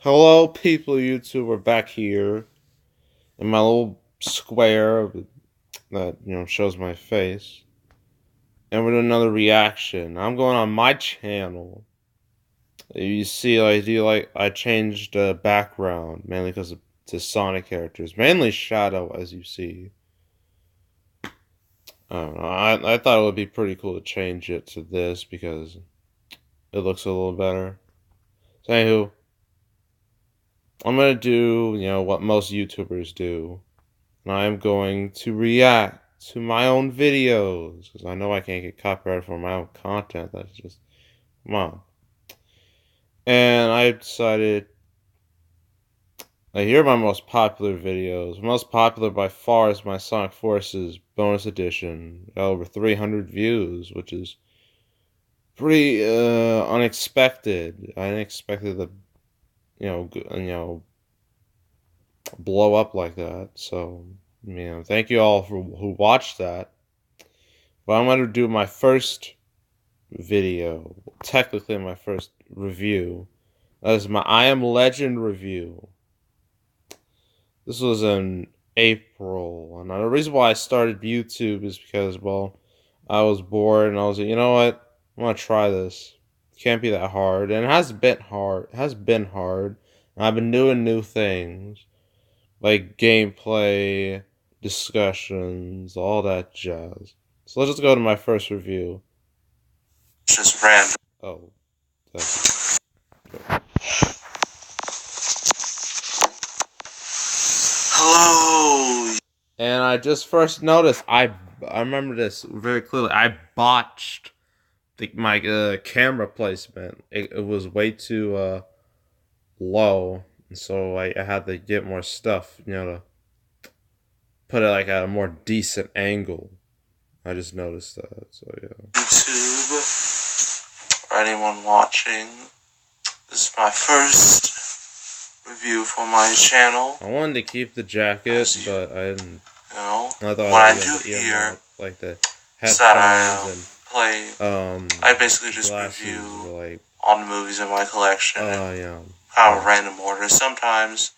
Hello, people, YouTube. We're back here in my little square that shows my face, and we're doing another reaction. I'm going on my channel. You see, I changed the background mainly because to Sonic characters, mainly Shadow, as you see. I don't know. I thought it would be pretty cool to change it to this because it looks a little better. So, anywho, I'm gonna do what most YouTubers do. I'm going to react to my own videos because I know I can't get copyrighted for my own content. That's just, come on. And I decided, here are my most popular videos. Most popular by far is my Sonic Forces bonus edition. Got over 300 views, which is pretty unexpected. I didn't expect it to, blow up like that. So, thank you all for who watched that. But I'm going to do my first video, technically my first review. That is my I Am Legend review. This was in April, and the reason why I started YouTube is because, well, I was bored, and I was like, you know what? I'm gonna try this. It can't be that hard, and it has been hard. It has been hard. And I've been doing new things, like gameplay, discussions, all that jazz. So let's just go to my first review. Just random. Oh, Hello. and I just first noticed, I remember this very clearly. I botched my camera placement. It was way too low, and so I had to get more stuff, to put it like at a more decent angle. I just noticed that. So yeah. YouTube, or anyone watching, this is my first review for my channel. I wanted to keep the jacket, but I didn't. I thought what I do here like the is that I basically just review all the movies in my collection. Yeah. Kind of random order. Sometimes,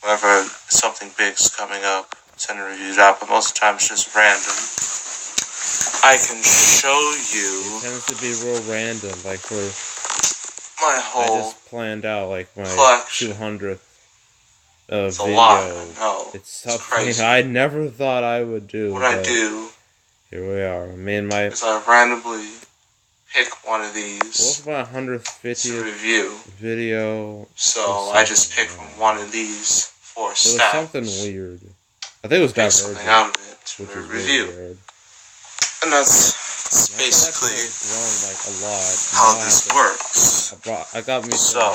whenever something big's coming up, send a review out, but most of the time it's just random. I can show you. It tends to be real random, like for my whole. I just planned out like my collection. 200th It's video. a lot. No, it's something I never thought I would do. What I do. Here we are. Me and my. Is I randomly pick one of these. What's my 150th review video? So I just pick from one of these four stats. It was something weird. I think it was Divergent. Something out of it to review. Really, and that's basically how this works. I got me some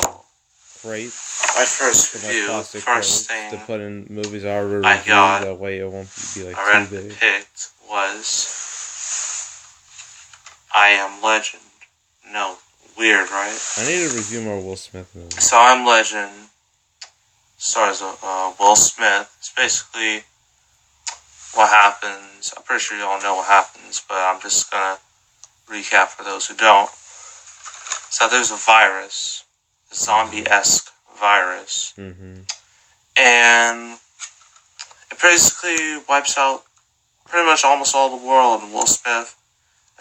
crates. My first review, first thing to put in movies I already reviewed, that way it won't be like too big. Picked was I Am Legend. No, weird, right? I need to review more Will Smith movies. So I Am Legend stars Will Smith. It's basically what happens. I'm pretty sure you all know what happens, but I'm just gonna recap for those who don't. So there's a virus, a zombie-esque virus, and it basically wipes out pretty much almost all the world. And Will Smith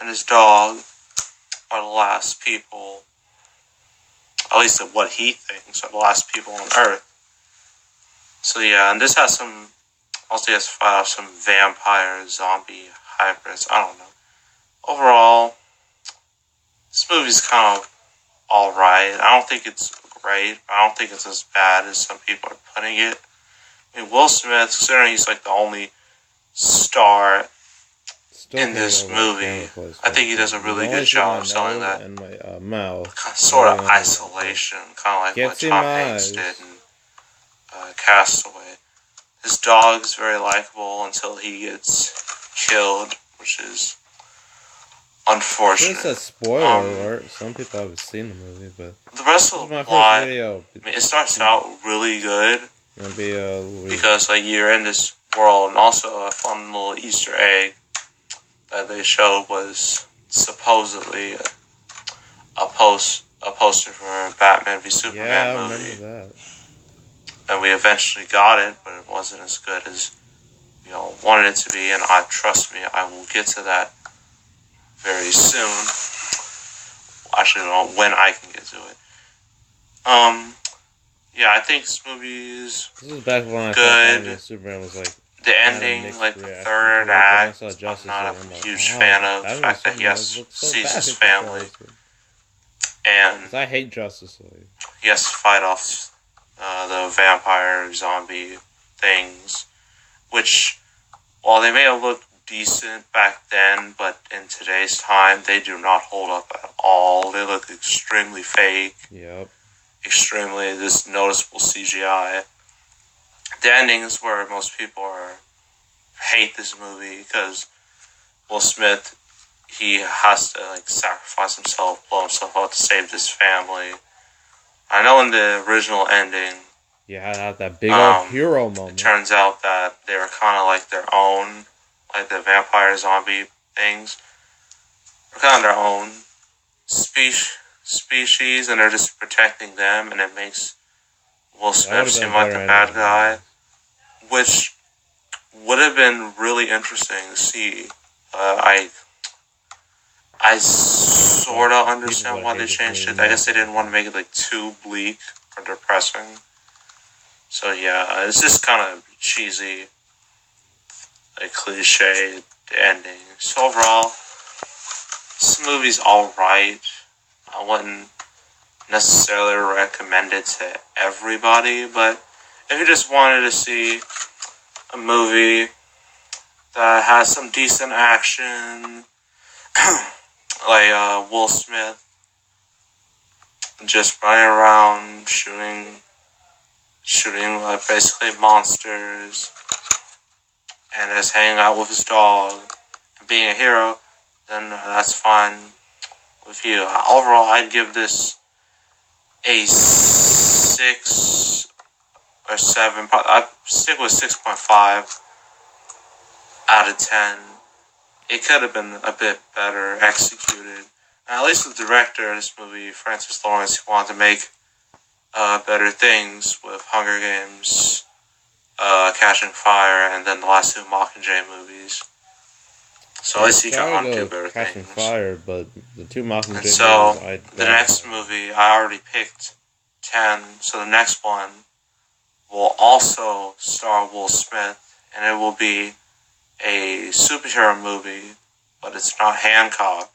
and his dog are the last people, at least of what he thinks, are the last people on Earth. So yeah, and this has some. Also, he has to fight off some vampire, zombie hybrids. I don't know. Overall, this movie's kind of alright. I don't think it's great. I don't think it's as bad as some people are putting it. I mean, Will Smith, considering he's like the only star in this movie, I think he does a really good job of selling that. And my mouth. Sort of isolation, kind of like what Tom Hanks did in Castaway. His dog's very likable until he gets killed, which is unfortunate. It's a spoiler alert. Some people haven't seen the movie, but the rest of the plot, I mean, it starts out really good because like you're in this world, and also a fun little Easter egg that they showed was supposedly a a poster for a Batman v Superman Yeah, I movie, remember that. and we eventually got it, but it wasn't as good as wanted it to be. And trust me, I will get to that very soon. Actually, I don't know when I can get to it. Yeah, I think this movie is This is back when I thought good. Batman Superman was like The ending, like the third act, I'm not a huge fan of. The fact that he sees his family, and I hate Justice League. he has to fight off the vampire zombie things, which, while they may have looked decent back then, but in today's time, they do not hold up at all. They look extremely fake. Yep. Extremely this noticeable CGI. The ending is where most people hate this movie because Will Smith, he has to sacrifice himself, blow himself out to save this family. I know in the original ending, have that big old hero moment. It turns out that they were kind of like their own, like the vampire zombie things. They're kind of their own species, and they're just protecting them, and it makes Will Smith seem like the bad guy, which would have been really interesting to see. I sort of understand why they changed it. I guess they didn't want to make it too bleak or depressing. So yeah, it's just kind of cheesy, cliche ending. So overall, this movie's alright. I wouldn't necessarily recommend it to everybody, but if you just wanted to see a movie that has some decent action, like Will Smith just running around shooting basically monsters, and just hanging out with his dog and being a hero, then that's fine with you. Overall, I'd give this a 6 or 7. I'd stick with 6.5 out of 10. It could have been a bit better executed. At least the director of this movie, Francis Lawrence, he wanted to make better things with Hunger Games, Catching Fire, and then the last two Mockingjay movies. So at least he got on to better Catching things. Fire, but the two Mockingjay movies, so the next movie, I already picked 10, so the next one will also star Will Smith, and it will be a superhero movie, but it's not Hancock.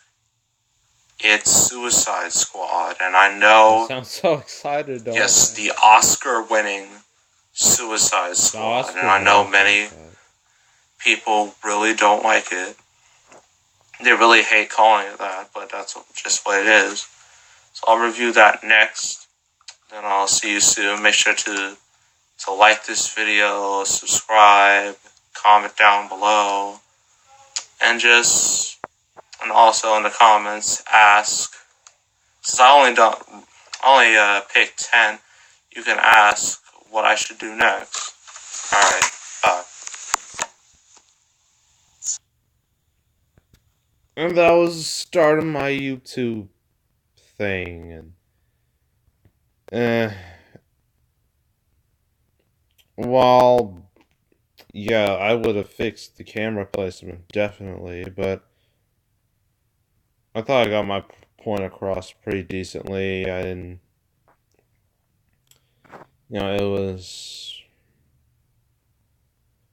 It's Suicide Squad, and I know... That sounds so excited, though. Yes, the Oscar-winning Suicide Squad, and I know many people really don't like it. They really hate calling it that, but that's just what it is. So I'll review that next. Then I'll see you soon. Make sure to like this video, subscribe, comment down below, and also in the comments ask. Since I only picked 10, you can ask what I should do next. Alright, bye. And that was the start of my YouTube thing. And while yeah, I would have fixed the camera placement definitely, but I thought I got my point across pretty decently. I didn't, it was,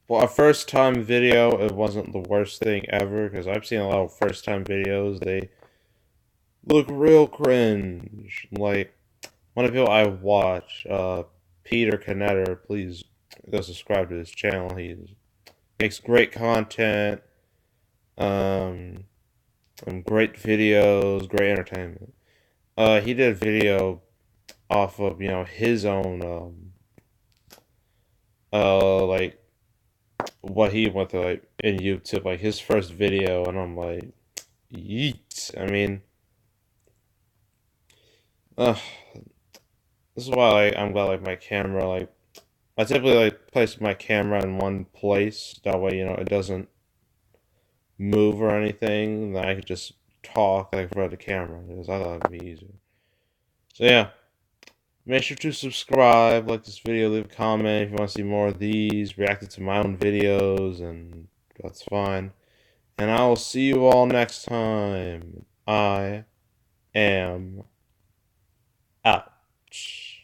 well, a first time video, it wasn't the worst thing ever, because I've seen a lot of first time videos, they look real cringe. Like, one of the people I watch, Peter Canetter, please go subscribe to his channel. He makes great content, great videos, great entertainment. He did a video off of, his own, like, what he went through, like, in YouTube, like, his first video, and I'm like, yeet. I mean, this is why, I'm glad, like, my camera, like, I typically, like, place my camera in one place, that way, it doesn't move or anything, then I could just talk, like, for the camera, because I thought it'd be easier. So yeah, make sure to subscribe, like this video, leave a comment if you want to see more of these, reacted to my own videos, and that's fine. And I will see you all next time. I am out.